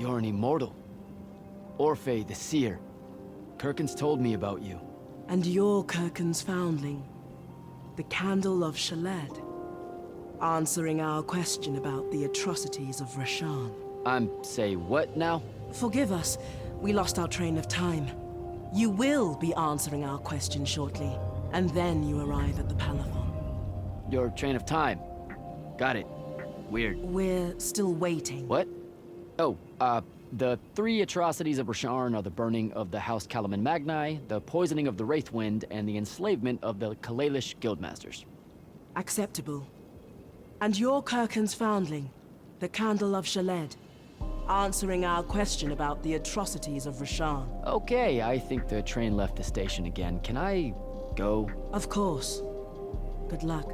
You're an immortal. Orphe the Seer. Kirkin's told me about you. And you're Kirkin's foundling, the Candle of Shaled, answering our question about the atrocities of Rasharn. Say what now? Forgive us, we lost our train of time. You will be answering our question shortly, and then you arrive at the Palathon. Your train of time. Got it. Weird. We're still waiting. What? Oh, the three atrocities of Rasharn are the burning of the House Kalaman Magni, the poisoning of the Wraithwind, and the enslavement of the Kalalish Guildmasters. Acceptable. And you're Kirkin's foundling, the Candle of Shaled, answering our question about the atrocities of Rasharn. Okay, I think the train left the station again. Can I go? Of course. Good luck.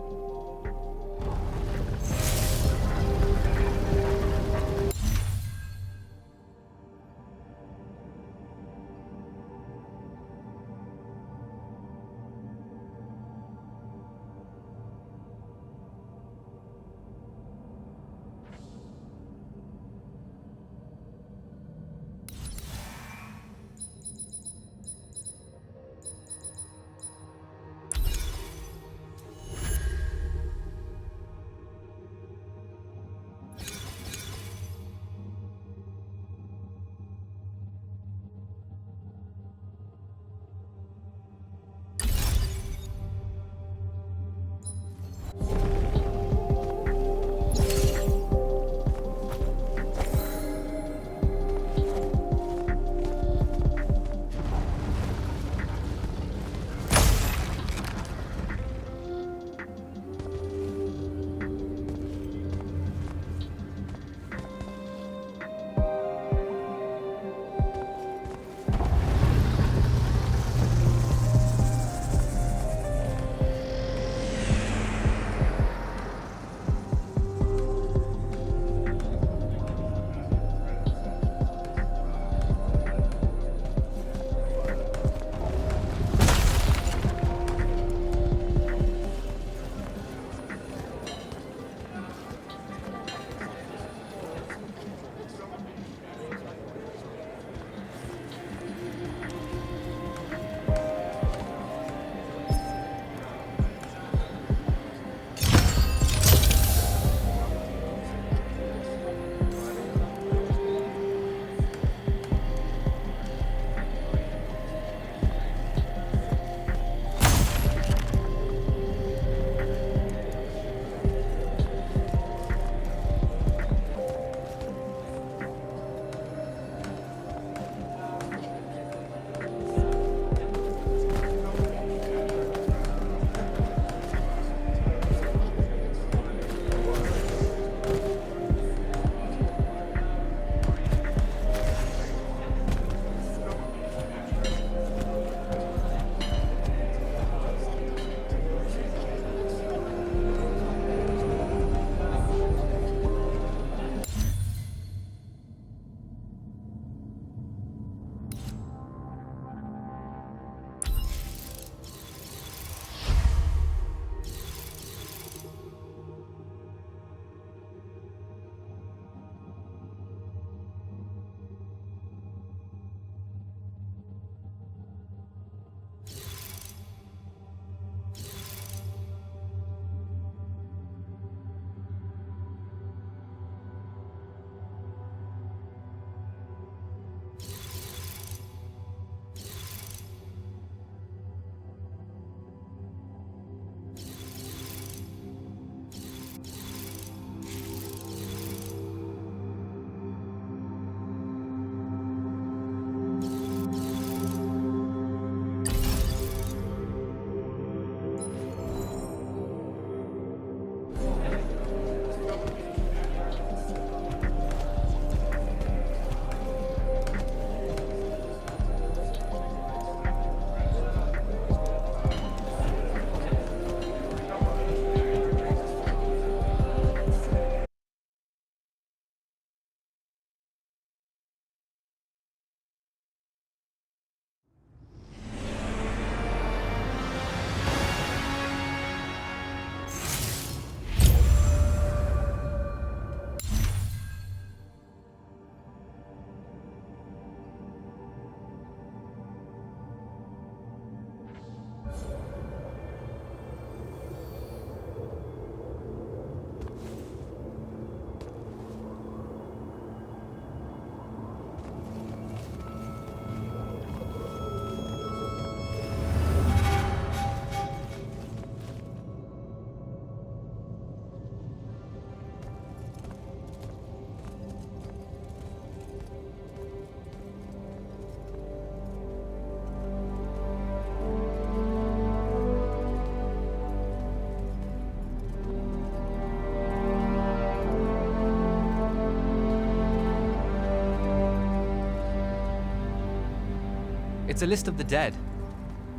It's a list of the dead.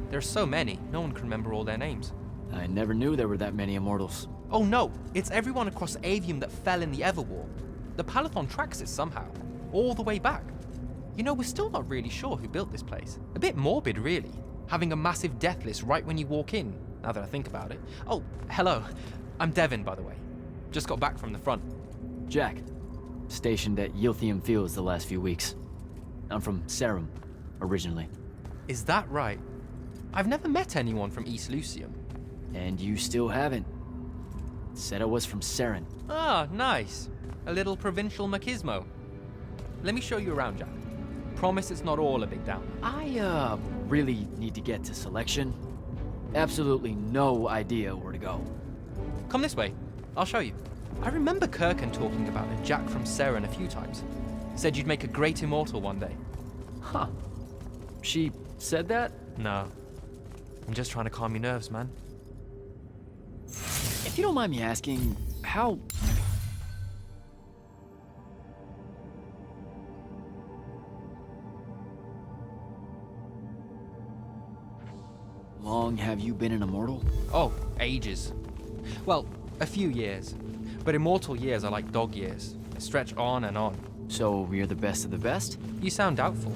There are so many, no one can remember all their names. I never knew there were that many Immortals. Oh no, it's everyone across Aveum that fell in the Everwar. The Palathon tracks it somehow, all the way back. You know, we're still not really sure who built this place. A bit morbid, really, having a massive death list right when you walk in, now that I think about it. Oh, hello. I'm Devin, by the way. Just got back from the front. Jack, stationed at Yilthium Fields the last few weeks. I'm from Serum, originally. Is that right? I've never met anyone from East Lucium. And you still haven't. Said I was from Seren. Ah, nice. A little provincial machismo. Let me show you around, Jack. Promise it's not all a big down. I, really need to get to Selection. Absolutely no idea where to go. Come this way. I'll show you. I remember Kirkan talking about a Jack from Seren a few times. Said you'd make a great immortal one day. Huh. She said that? No. I'm just trying to calm your nerves, man. If you don't mind me asking, how... long have you been an Immortal? Oh, ages. Well, a few years. But immortal years are like dog years. They stretch on and on. So you're the best of the best? You sound doubtful.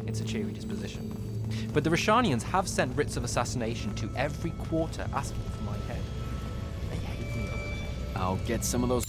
It's a cheery disposition. But the Rishanians have sent writs of assassination to every quarter asking for my head. They hate me over there. I'll get some of those...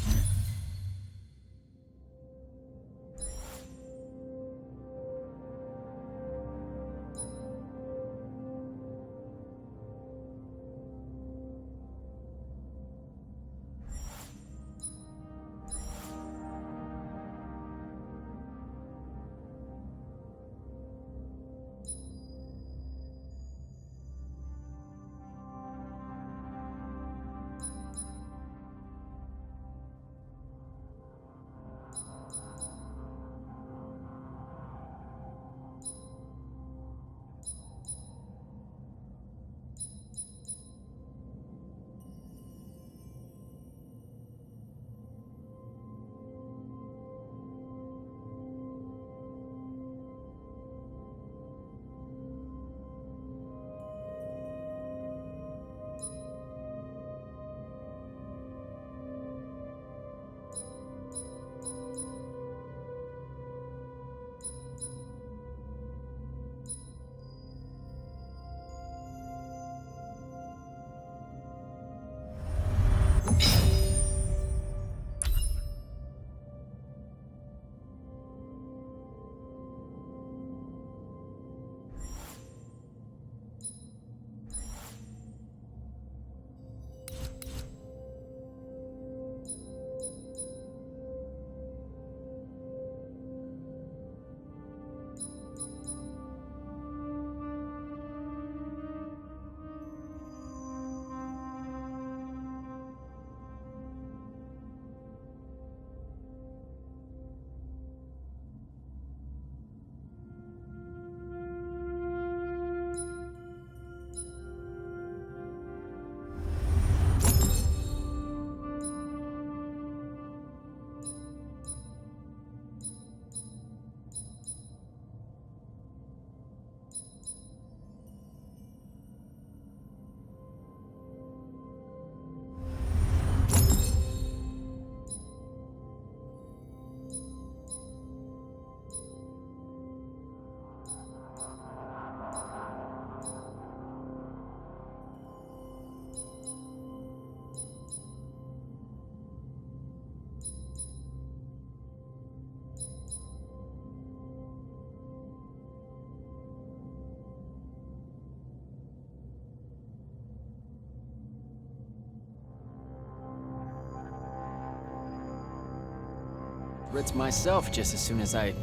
Ritz myself just as soon as I...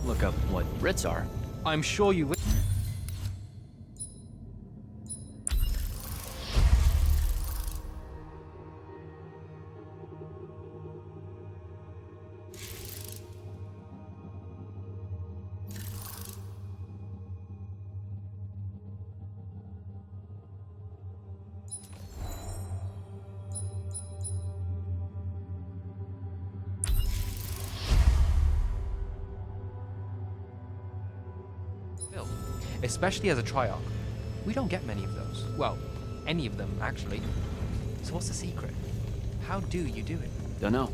look up what Brits are. I'm sure you will. Especially as a Triarch. We don't get many of those. Well, any of them, actually. So what's the secret? How do you do it? Dunno.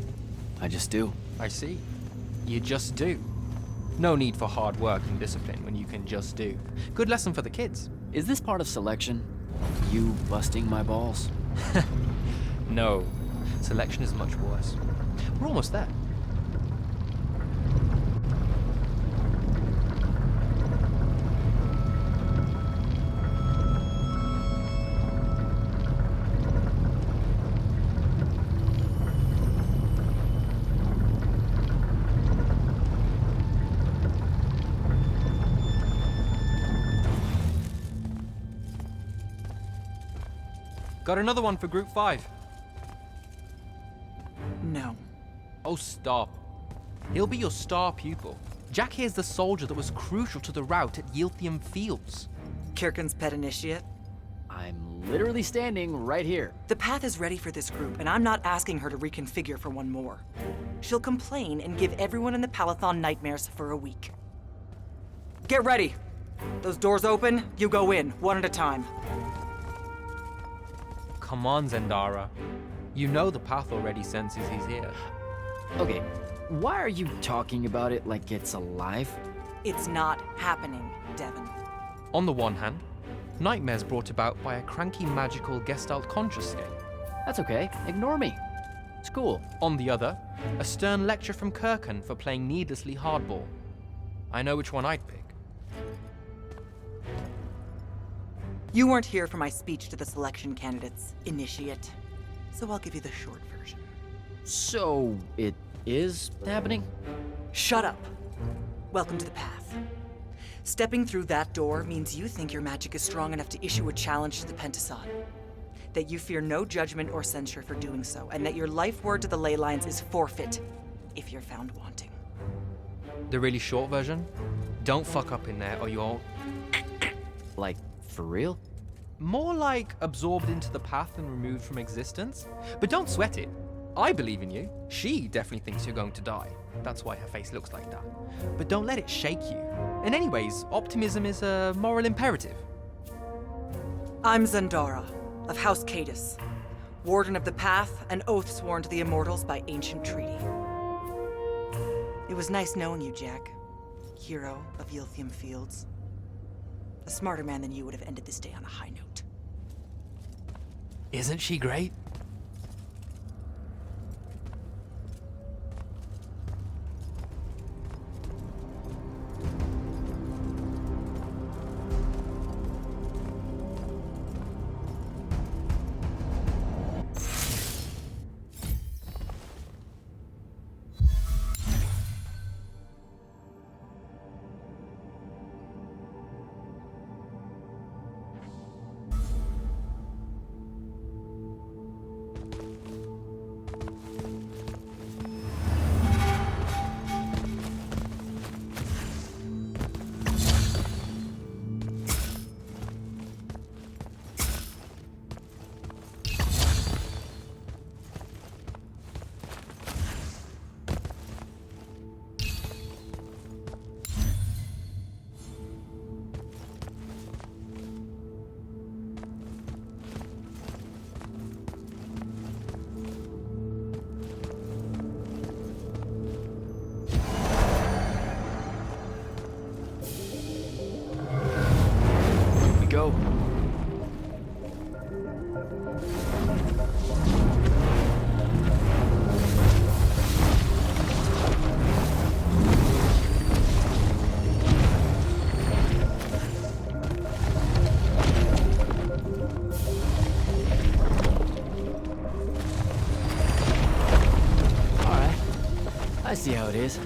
I just do. I see. You just do. No need for hard work and discipline when you can just do. Good lesson for the kids. Is this part of selection? You busting my balls? No. Selection is much worse. We're almost there. Got another one for Group 5. No. Oh, stop. He'll be your star pupil. Jack here's the soldier that was crucial to the rout at Yilthium Fields. Kirkin's pet initiate? I'm literally standing right here. The path is ready for this group, and I'm not asking her to reconfigure for one more. She'll complain and give everyone in the Palathon nightmares for a week. Get ready! Those doors open, you go in, one at a time. Come on, Zendara. You know the path already senses he's here. Okay, why are you talking about it like it's alive? It's not happening, Devon. On the one hand, nightmares brought about by a cranky magical Gestalt conscious state. That's okay, ignore me. It's cool. On the other, a stern lecture from Kirkin for playing needlessly hardball. I know which one I'd pick. You weren't here for my speech to the selection candidates, initiate. So I'll give you the short version. So, it is happening? Shut up. Welcome to the path. Stepping through that door means you think your magic is strong enough to issue a challenge to the Pentason. That you fear no judgment or censure for doing so, and that your life word to the ley lines is forfeit if you're found wanting. The really short version? Don't fuck up in there or you'll... Like, for real? More like absorbed into the path and removed from existence. But don't sweat it. I believe in you. She definitely thinks you're going to die. That's why her face looks like that. But don't let it shake you. And anyways, optimism is a moral imperative. I'm Zendara, of House Cadus, Warden of the Path, and oath sworn to the Immortals by ancient treaty. It was nice knowing you, Jack. Hero of Yilthium Fields. A smarter man than you would have ended this day on a high note. Isn't she great? Go. All right. I see how it is.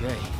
Okay.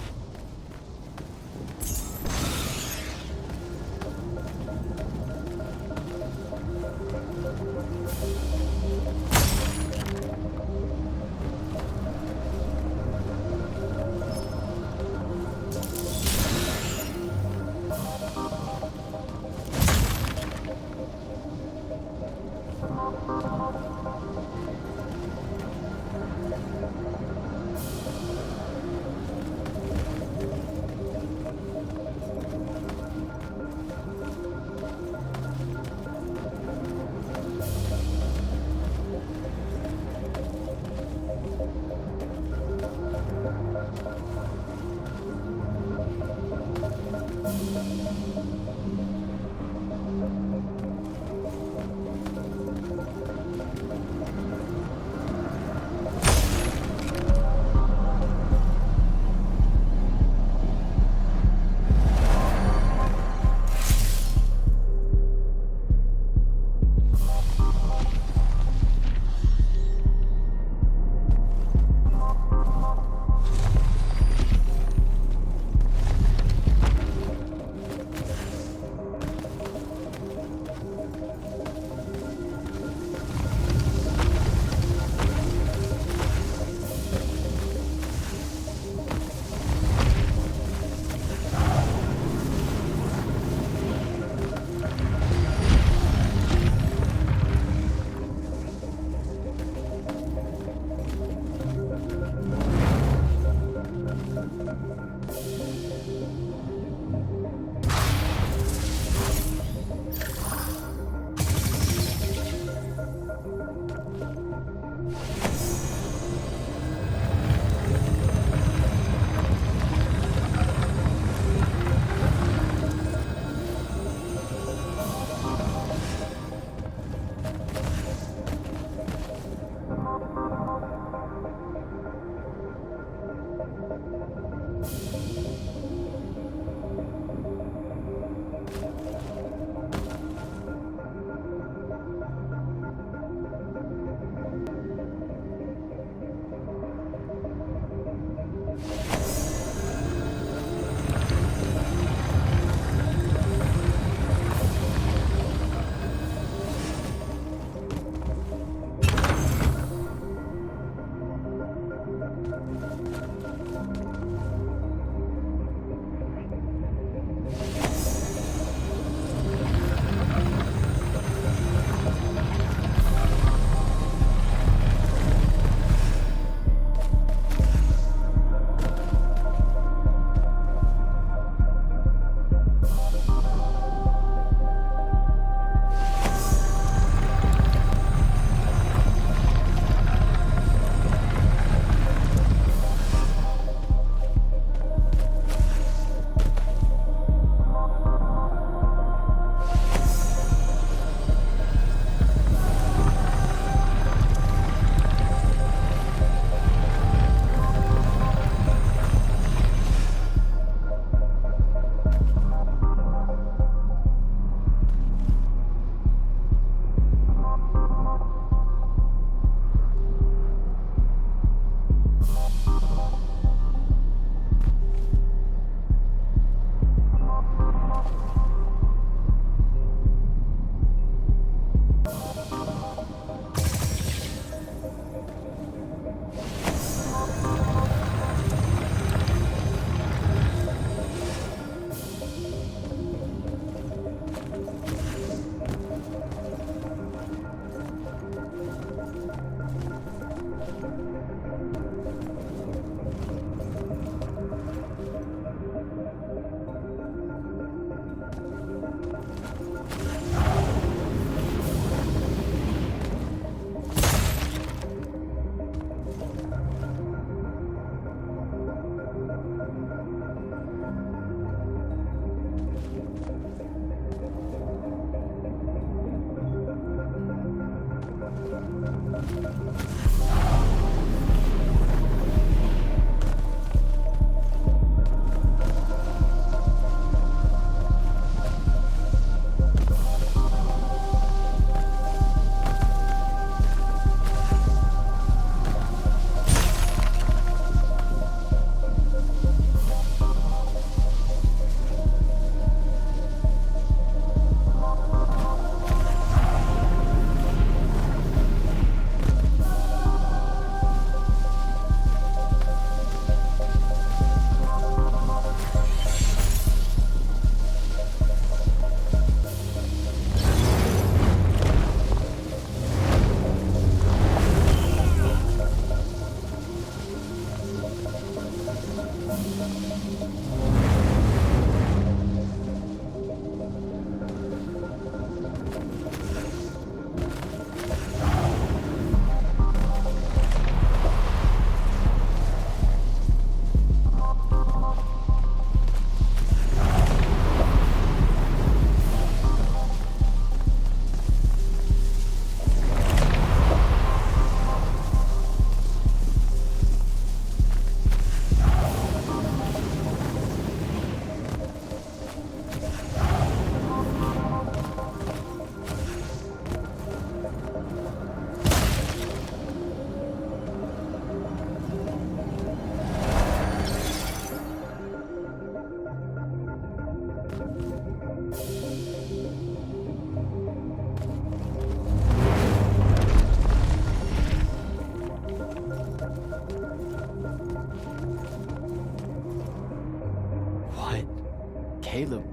Caleb,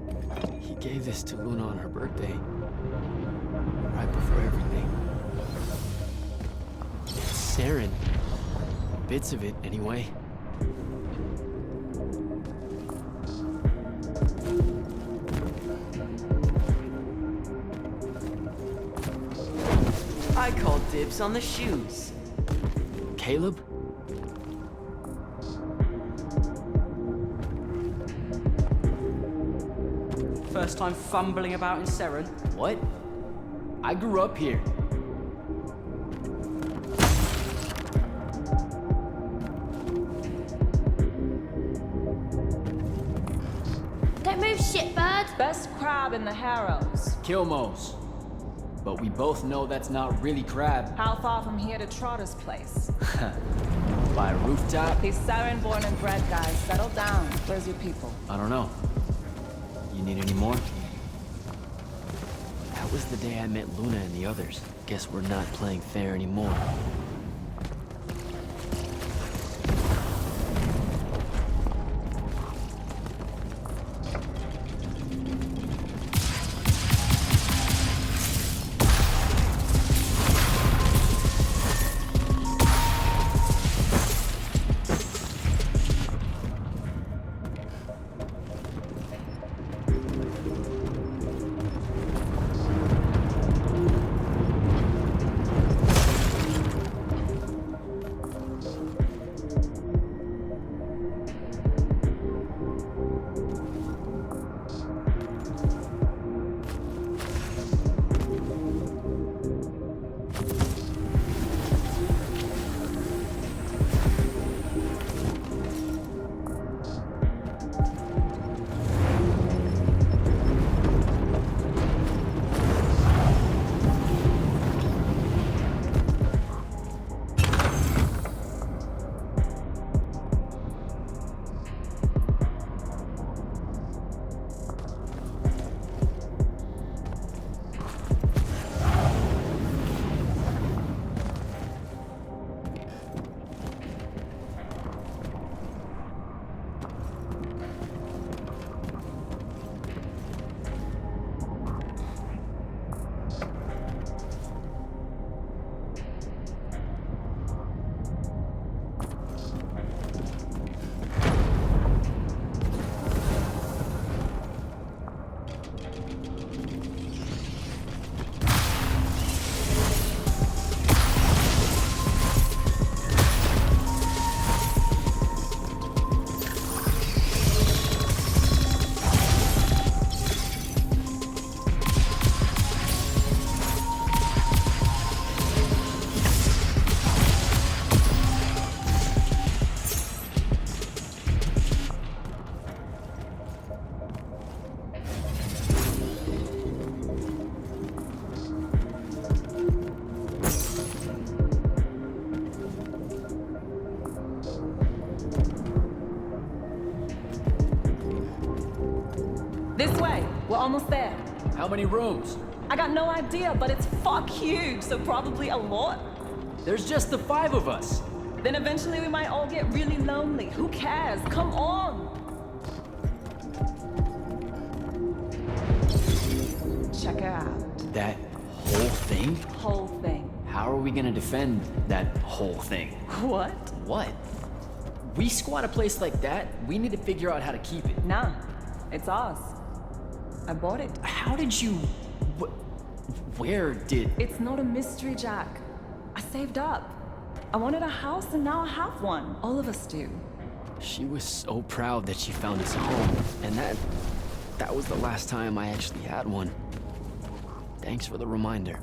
he gave this to Luna on her birthday. Right before everything. It's Saren. Bits of it, anyway. I call dibs on the shoes. Caleb? First time fumbling about in Saren. What? I grew up here. Don't move, shitbird! Best crab in the Harrows. Kilmos. But we both know that's not really crab. How far from here to Trotter's place? By a rooftop? These Saren born and bred guys, settle down. Where's your people? I don't know. You need any more? That was the day I met Luna and the others. Guess we're not playing fair anymore. This way. We're almost there. How many rooms? I got no idea, but it's fuck huge, so probably a lot. There's just the 5 of us. Then eventually we might all get really lonely. Who cares? Come on! Check it out. That whole thing? Whole thing. How are we gonna defend that whole thing? What? What? We squat a place like that, we need to figure out how to keep it. Nah, it's ours. I bought it. How did you... Where did... It's not a mystery, Jack. I saved up. I wanted a house and now I have one. All of us do. She was so proud that she found us a home, and that was the last time I actually had one. Thanks for the reminder.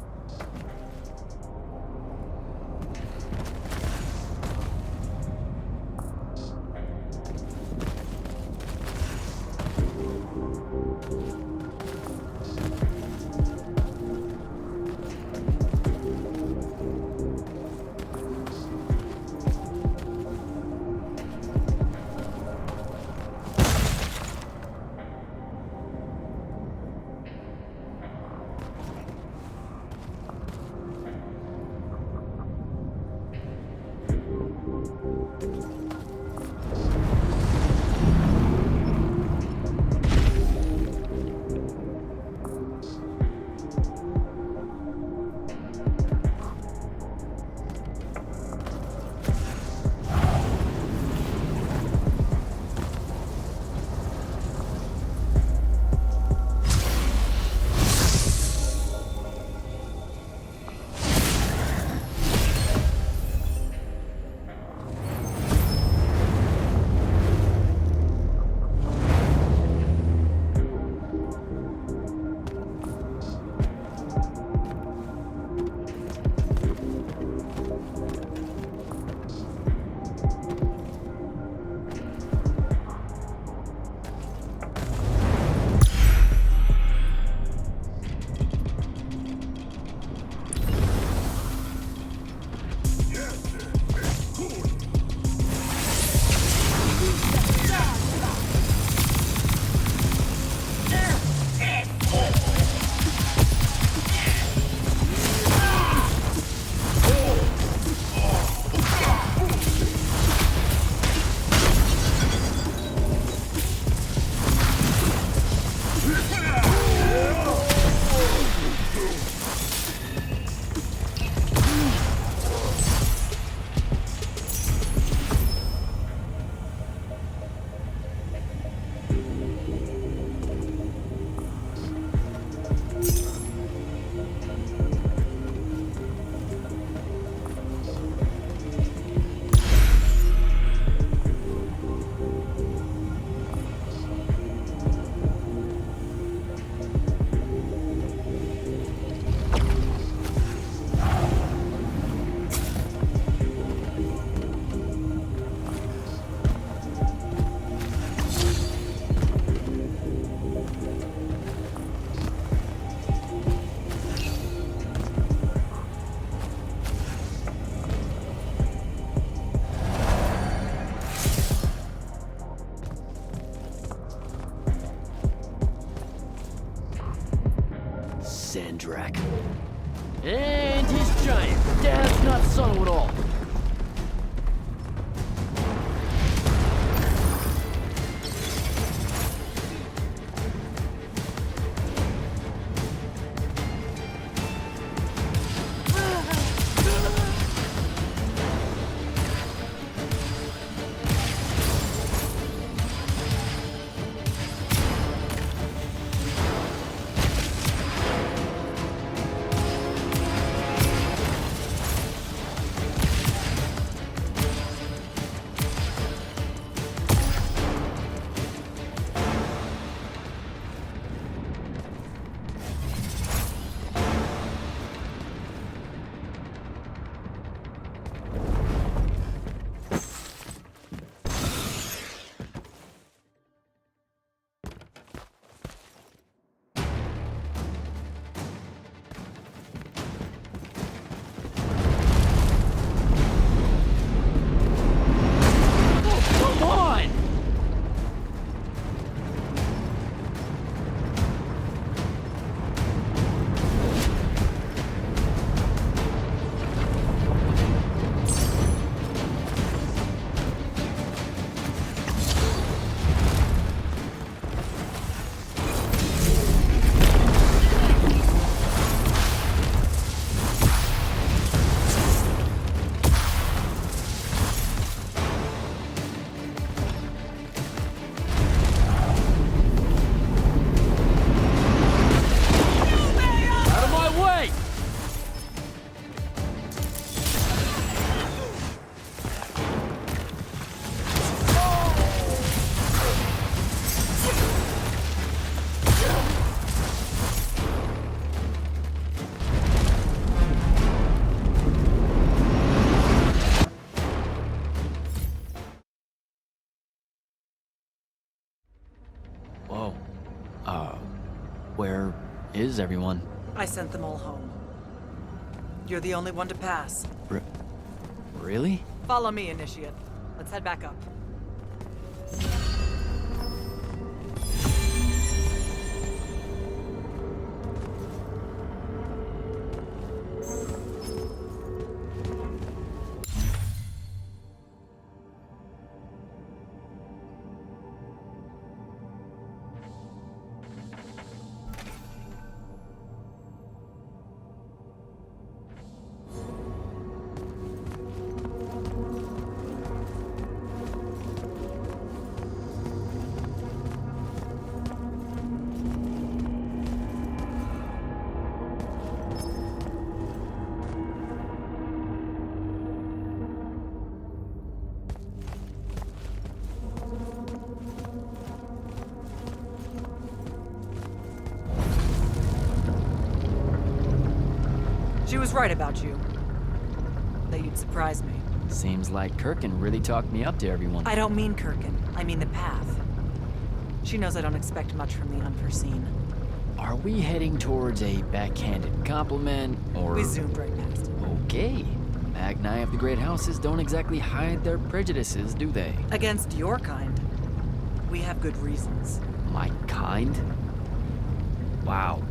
Sandrak. And his giant. That's not subtle at all. Where is everyone? I sent them all home. You're the only one to pass. Really? Follow me, Initiate. Let's head back up. She was right about you. That you'd surprise me. Seems like Kirkin really talked me up to everyone. I don't mean Kirkin. I mean the path. She knows I don't expect much from the unforeseen. Are we heading towards a backhanded compliment, or... We zoomed right past it. Okay. Magni of the Great Houses don't exactly hide their prejudices, do they? Against your kind. We have good reasons. My kind? Wow.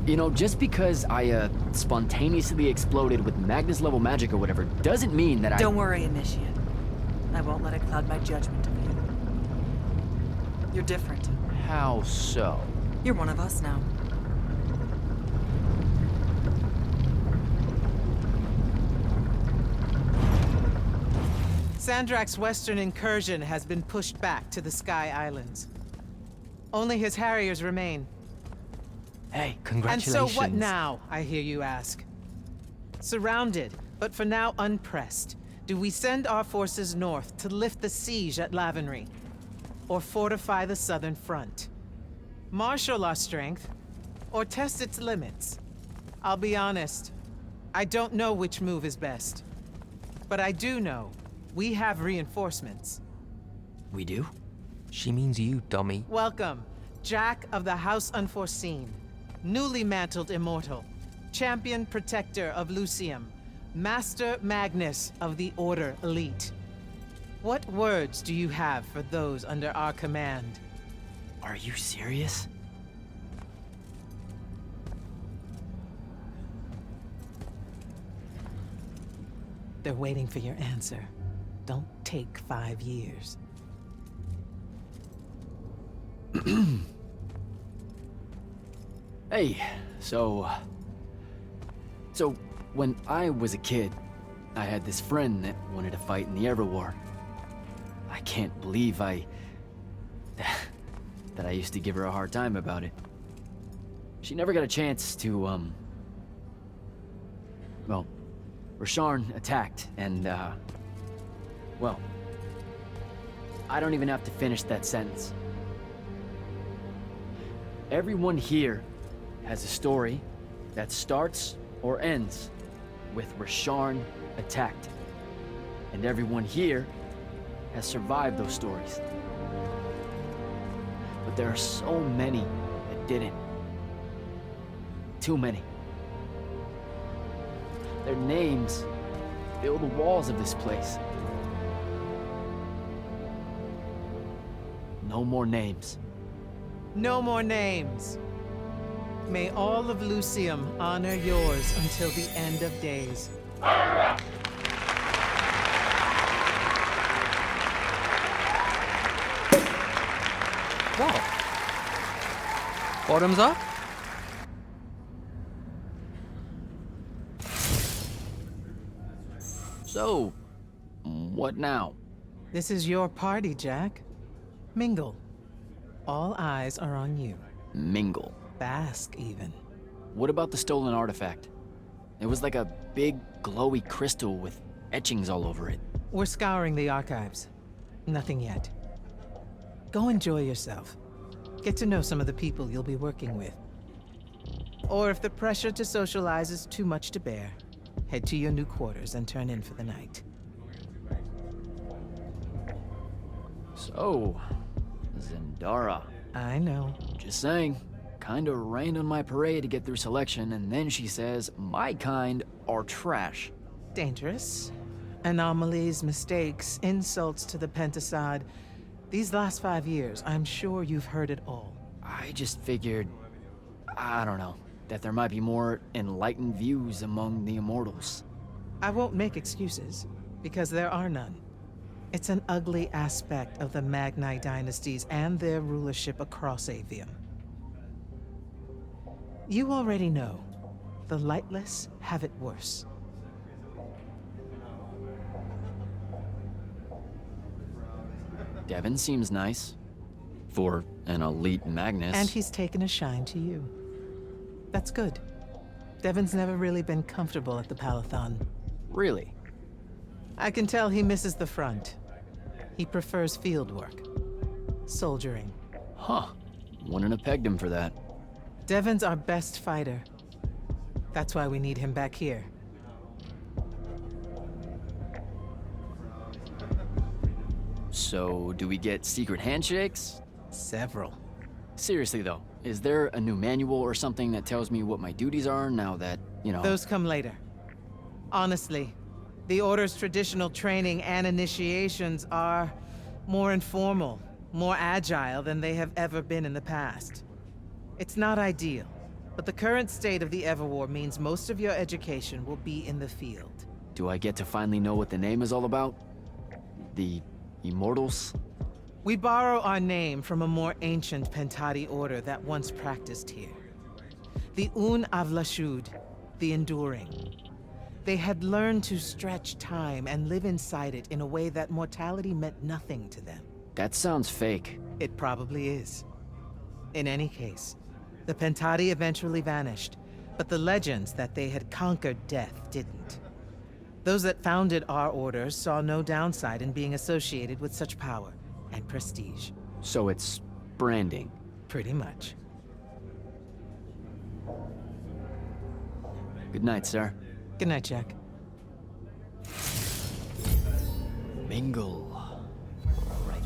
You know, just because I, spontaneously exploded with Magnus-level magic or whatever, doesn't mean that I... Don't worry, Initiate. I won't let it cloud my judgment of you. You're different. How so? You're one of us now. Sandrak's western incursion has been pushed back to the Sky Islands. Only his Harriers remain. Hey, Congratulations. And so what now, I hear you ask? Surrounded, but for now unpressed, do we send our forces north to lift the siege at Lavenry? Or fortify the southern front? Marshal our strength, or test its limits? I'll be honest, I don't know which move is best. But I do know, we have reinforcements. We do? She means you, dummy. Welcome, Jack of the House Unforeseen. Newly mantled immortal, champion protector of Lucium, Master Magnus of the Order Elite. What words do you have for those under our command? Are you serious? They're waiting for your answer. Don't take 5 years. Hey, so when I was a kid, I had this friend that wanted to fight in the Everwar. I can't believe that I used to give her a hard time about it. She never got a chance to, well, Rasharn attacked, and, well, I don't even have to finish that sentence. Everyone here has a story that starts or ends with Rasharn attacked. And everyone here has survived those stories. But there are so many that didn't. Too many. Their names fill the walls of this place. No more names. No more names. May all of Lucium honor yours until the end of days. What? Bottoms up? So, what now? This is your party, Jack. Mingle. All eyes are on you. Mingle. Bask, even. What about the stolen artifact? It was like a big, glowy crystal with etchings all over it. We're scouring the archives. Nothing yet. Go enjoy yourself. Get to know some of the people you'll be working with. Or if the pressure to socialize is too much to bear, head to your new quarters and turn in for the night. So, Zendara. I know. Just saying. Kinda rained on my parade to get through selection, and then she says my kind are trash. Dangerous. Anomalies, mistakes, insults to the Pentasod. These last 5 years, I'm sure you've heard it all. I just figured, I don't know, that there might be more enlightened views among the Immortals. I won't make excuses, because there are none. It's an ugly aspect of the Magni dynasties and their rulership across Aveum. You already know, the lightless have it worse. Devin seems nice. For an elite Magnus. And he's taken a shine to you. That's good. Devin's never really been comfortable at the Palathon. Really? I can tell he misses the front. He prefers field work. Soldiering. Huh. Wouldn't have pegged him for that. Devin's our best fighter. That's why we need him back here. So, do we get secret handshakes? Several. Seriously though, is there a new manual or something that tells me what my duties are now that, you know... Those come later. Honestly, the Order's traditional training and initiations are more informal, more agile than they have ever been in the past. It's not ideal, but the current state of the Everwar means most of your education will be in the field. Do I get to finally know what the name is all about? The Immortals? We borrow our name from a more ancient Pentati order that once practiced here. The Un Avlashud, the Enduring. They had learned to stretch time and live inside it in a way that mortality meant nothing to them. That sounds fake. It probably is. In any case, the Pentati eventually vanished, but the legends that they had conquered death didn't. Those that founded our order saw no downside in being associated with such power and prestige. So it's branding. Pretty much. Good night, sir. Good night, Jack. Mingle. Right.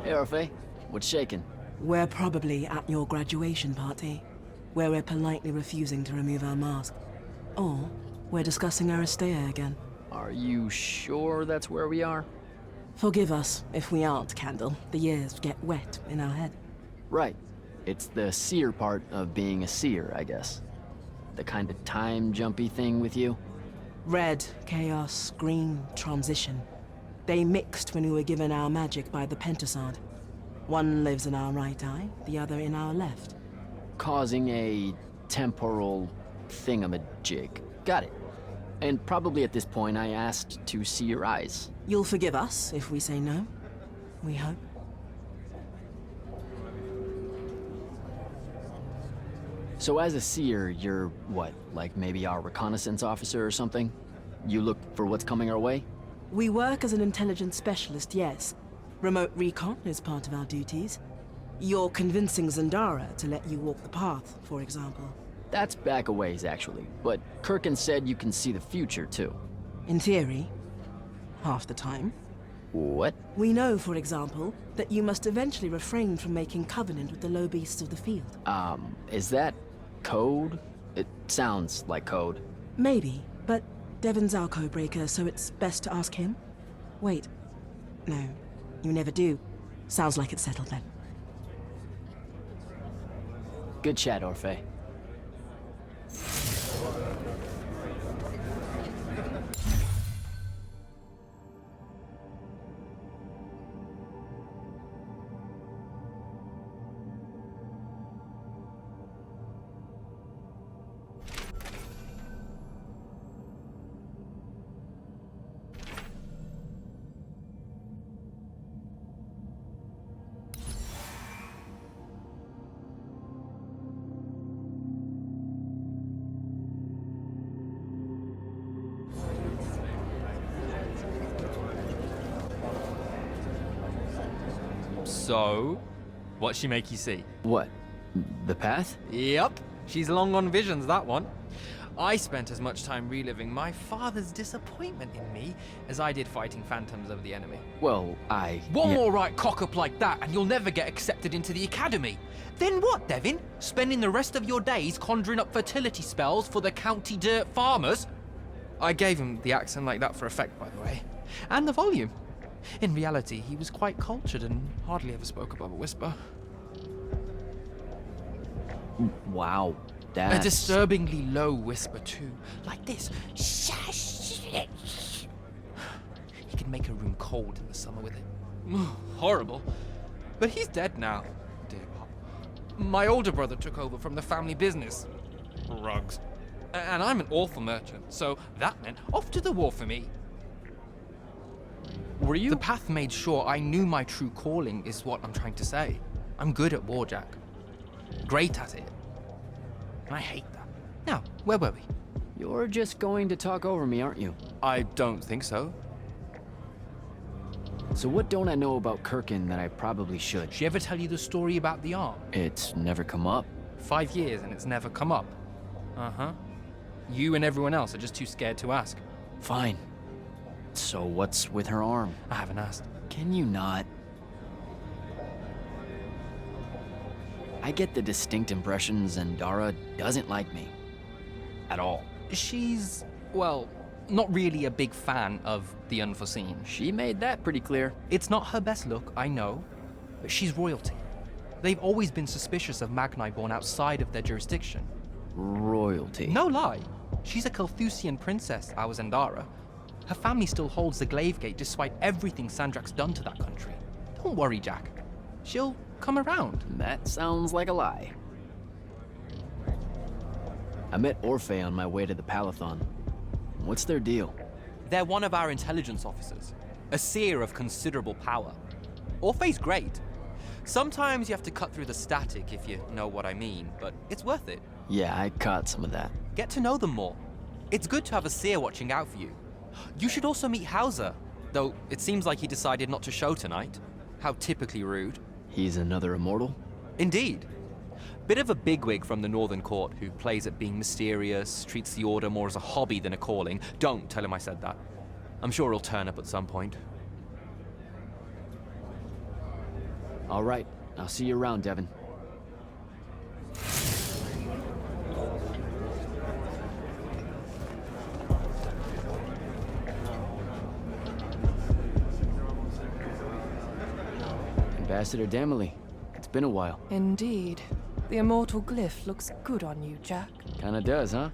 Hey, Orphe. What's shaking? We're probably at your graduation party, where we're politely refusing to remove our mask. Or we're discussing Aristea again. Are you sure that's where we are? Forgive us if we aren't, Candle. The years get wet in our head. Right. It's the seer part of being a seer, I guess. The kind of time-jumpy thing with you. Red, chaos, green, transition. They mixed when we were given our magic by the Pentasod. One lives in our right eye, the other in our left. Causing a temporal thingamajig. Got it. And probably at this point I asked to see your eyes. You'll forgive us if we say no. We hope. So as a seer, you're what, like maybe our reconnaissance officer or something? You look for what's coming our way? We work as an intelligence specialist, yes. Remote recon is part of our duties. You're convincing Zendara to let you walk the path, for example. That's back a ways, actually. But Kirkin said you can see the future, too. In theory. Half the time. What? We know, for example, that you must eventually refrain from making covenant with the low beasts of the field. Is that code? It sounds like code. Maybe, but Devin's our codebreaker, so it's best to ask him. Wait. No, you never do. Sounds like it's settled then. Good chat, Orphe. So, What'd she make you see? What? The path? Yup. She's long on visions, that one. I spent as much time reliving my father's disappointment in me as I did fighting phantoms of the enemy. Well, One more right cock-up like that and you'll never get accepted into the academy. Then what, Devin? Spending the rest of your days conjuring up fertility spells for the county dirt farmers? I gave him the accent like that for effect, by the way. And the volume. In reality, he was quite cultured and hardly ever spoke above a whisper. Wow, A that's... disturbingly low whisper too, like this. He can make a room cold in the summer with it. Horrible. But he's dead now, dear Pop. My older brother took over from the family business. Rugs. And I'm an awful merchant, so that meant off to the war for me. Were you... The path made sure I knew my true calling is what I'm trying to say. I'm good at war, Jack. Great at it. And I hate that. Now, where were we? You're just going to talk over me, aren't you? I don't think so. So what don't I know about Kirkin that I probably should? She ever tell you the story about the arm? It's never come up. 5 years and it's never come up. Uh-huh. You and everyone else are just too scared to ask. Fine. So what's with her arm? I haven't asked. Can you not? I get the distinct impression Zendara doesn't like me. At all. She's, well, not really a big fan of the unforeseen. She made that pretty clear. It's not her best look, I know, but she's royalty. They've always been suspicious of Magni born outside of their jurisdiction. Royalty. No lie. She's a Kelthusian princess, our Zendara. Her family still holds the Glaive Gate despite everything Sandrak's done to that country. Don't worry, Jack. She'll come around. That sounds like a lie. I met Orphe on my way to the Palathon. What's their deal? They're one of our intelligence officers, a seer of considerable power. Orphe's great. Sometimes you have to cut through the static if you know what I mean, but it's worth it. Yeah, I caught some of that. Get to know them more. It's good to have a seer watching out for you. You should also meet Hauser, though it seems like he decided not to show tonight. How typically rude. He's another immortal? Indeed. Bit of a bigwig from the Northern Court who plays at being mysterious, treats the Order more as a hobby than a calling. Don't tell him I said that. I'm sure he'll turn up at some point. All right, I'll see you around, Devin. Ambassador Damley, it's been a while. Indeed. The immortal glyph looks good on you, Jack. Kinda does, huh?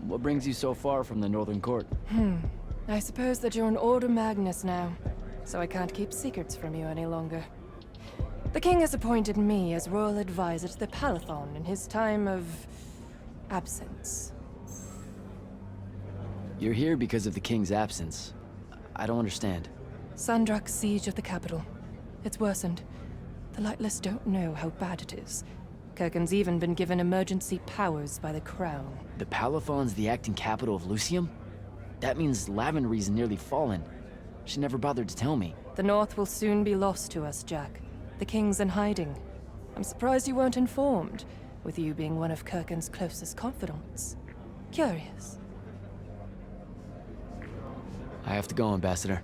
What brings you so far from the Northern Court? I suppose that you're an Order Magnus now, so I can't keep secrets from you any longer. The king has appointed me as royal advisor to the Palathon in his time of absence. You're here because of the king's absence. I don't understand. Sandrak's siege of the capital. It's worsened. The Lightless don't know how bad it is. Kirkin's even been given emergency powers by the crown. The Palathon's the acting capital of Lucium? That means Lavenry's nearly fallen. She never bothered to tell me. The North will soon be lost to us, Jack. The king's in hiding. I'm surprised you weren't informed, with you being one of Kirkin's closest confidants. Curious. I have to go, Ambassador.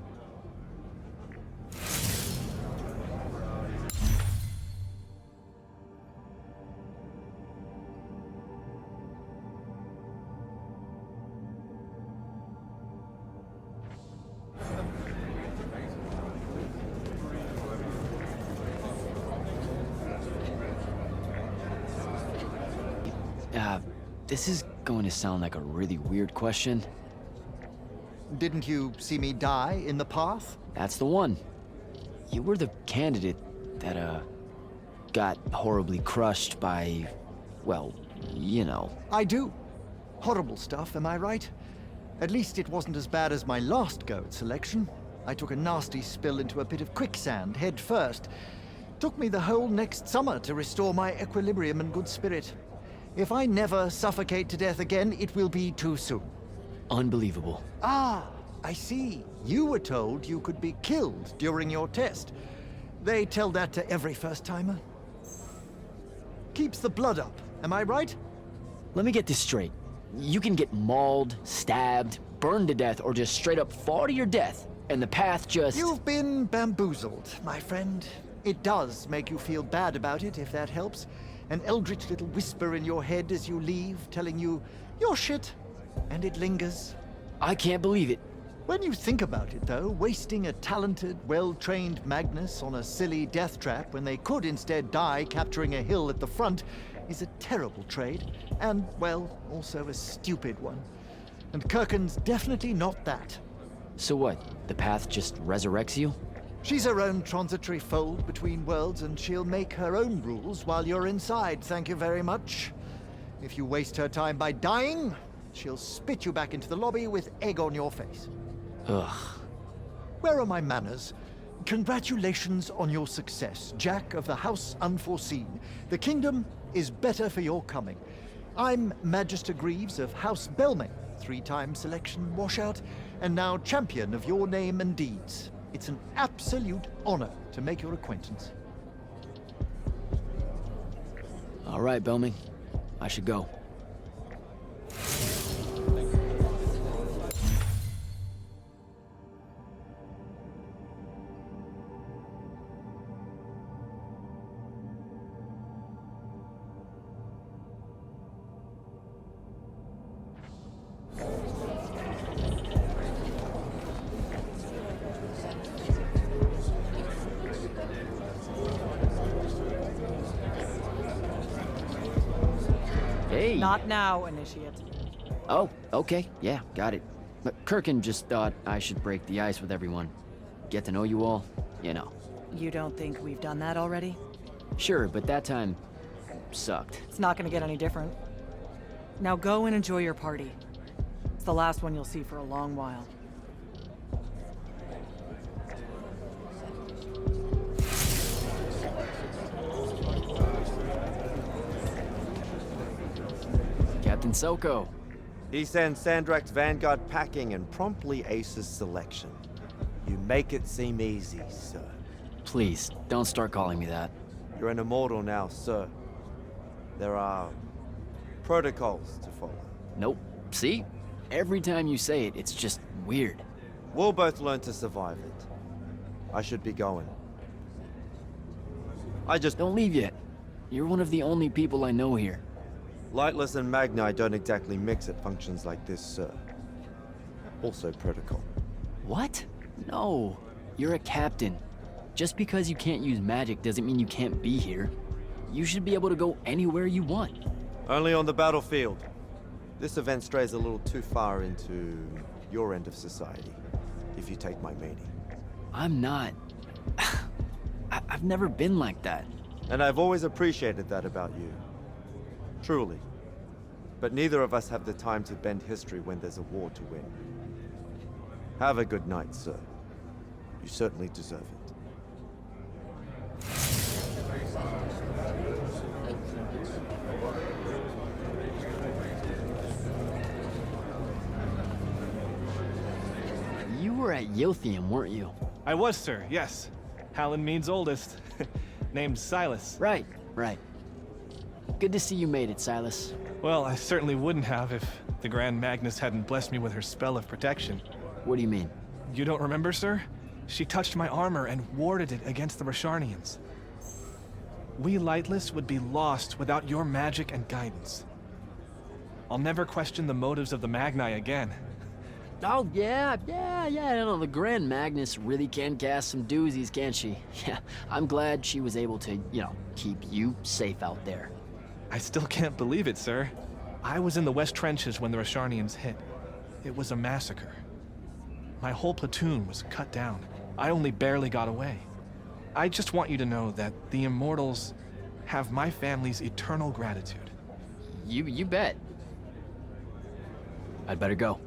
This is going to sound like a really weird question. Didn't you see me die in the path? That's the one. You were the candidate that, got horribly crushed by, well, you know. I do. Horrible stuff, am I right? At least it wasn't as bad as my last go at selection. I took a nasty spill into a pit of quicksand head first. Took me the whole next summer to restore my equilibrium and good spirit. If I never suffocate to death again, it will be too soon. Unbelievable. Ah, I see. You were told you could be killed during your test. They tell that to every first-timer. keeps the blood up. Am I right? Let me get this straight. You can get mauled, stabbed, burned to death, or just straight up fall to your death, and the path just... You've been bamboozled, my friend. It does make you feel bad about it, if that helps. An eldritch little whisper in your head as you leave, telling you, you're shit. And it lingers. I can't believe it. When you think about it, though, wasting a talented, well-trained Magnus on a silly death trap when they could instead die capturing a hill at the front is a terrible trade. And, well, also a stupid one. And Kirken's definitely not that. So what? The path just resurrects you? She's her own transitory fold between worlds, and she'll make her own rules while you're inside, thank you very much. If you waste her time by dying, she'll spit you back into the lobby with egg on your face. Ugh. Where are my manners? Congratulations on your success, Jack of the House Unforeseen. The kingdom is better for your coming. I'm Magister Greaves of House Belmay, 3-time selection washout, and now champion of your name and deeds. It's an absolute honor to make your acquaintance. All right, Belming. I should go. Hey. Not now, Initiate. Oh, okay. Yeah, got it. But Kirken just thought I should break the ice with everyone. Get to know you all, you know. You don't think we've done that already? Sure, but that time sucked. It's not gonna get any different. Now go and enjoy your party. It's the last one you'll see for a long while. Captain Soko. He sends Sandrak's Vanguard packing and promptly aces selection. You make it seem easy, sir. Please, don't start calling me that. You're an immortal now, sir. There are protocols to follow. Nope. See? Every time you say it, it's just weird. We'll both learn to survive it. I should be going. Don't leave yet. You're one of the only people I know here. Lightless and Magni don't exactly mix at functions like this, sir. Also protocol. What? No. You're a captain. Just because you can't use magic doesn't mean you can't be here. You should be able to go anywhere you want. Only on the battlefield. This event strays a little too far into your end of society, if you take my meaning. I'm not. I've never been like that. And I've always appreciated that about you. Truly. But neither of us have the time to bend history when there's a war to win. Have a good night, sir. You certainly deserve it. You were at Yothium, weren't you? I was, sir, yes. Hallen means oldest. Named Silas. Right. Good to see you made it, Silas. Well, I certainly wouldn't have if the Grand Magnus hadn't blessed me with her spell of protection. What do you mean? You don't remember, sir? She touched my armor and warded it against the Rasharnians. We Lightless would be lost without your magic and guidance. I'll never question the motives of the Magni again. Oh, yeah, no, the Grand Magnus really can cast some doozies, can't she? Yeah, I'm glad she was able to, keep you safe out there. I still can't believe it, sir. I was in the West Trenches when the Rasharnians hit. It was a massacre. My whole platoon was cut down. I only barely got away. I just want you to know that the Immortals have my family's eternal gratitude. You bet. I'd better go.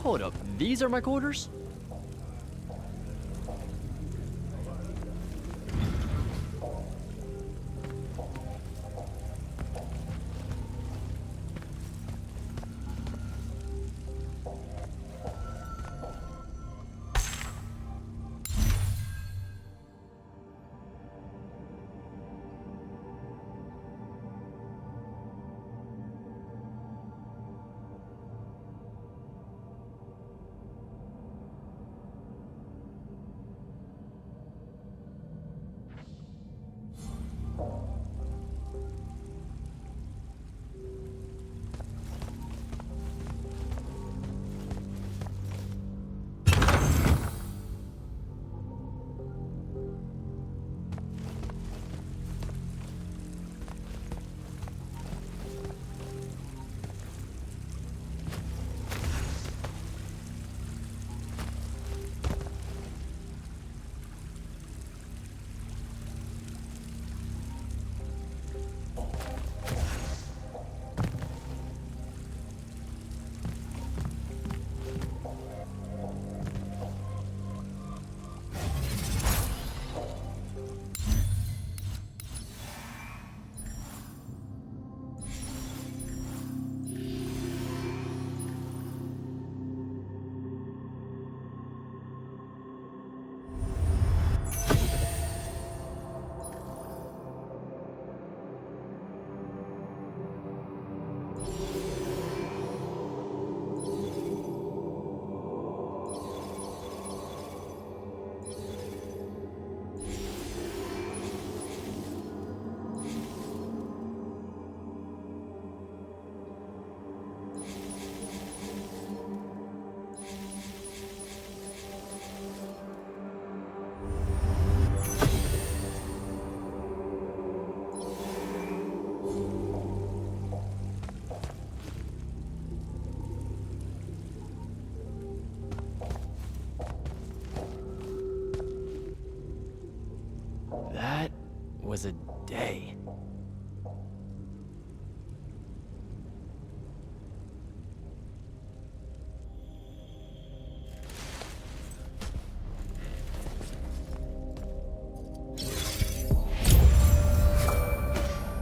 Hold up, these are my quarters? That was a day.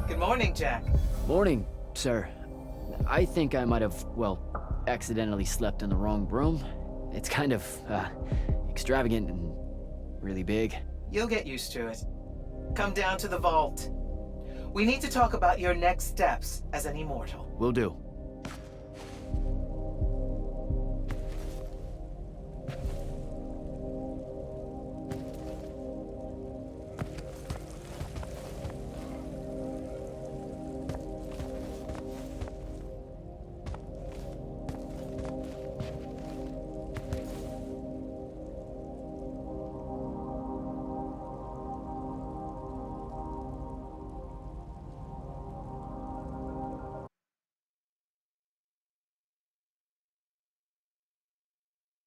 Good morning, Jack. Morning, sir. I think I might have, well, accidentally slept in the wrong room. It's kind of, extravagant and really big. You'll get used to it. Come down to the vault. We need to talk about your next steps as an immortal. Will do.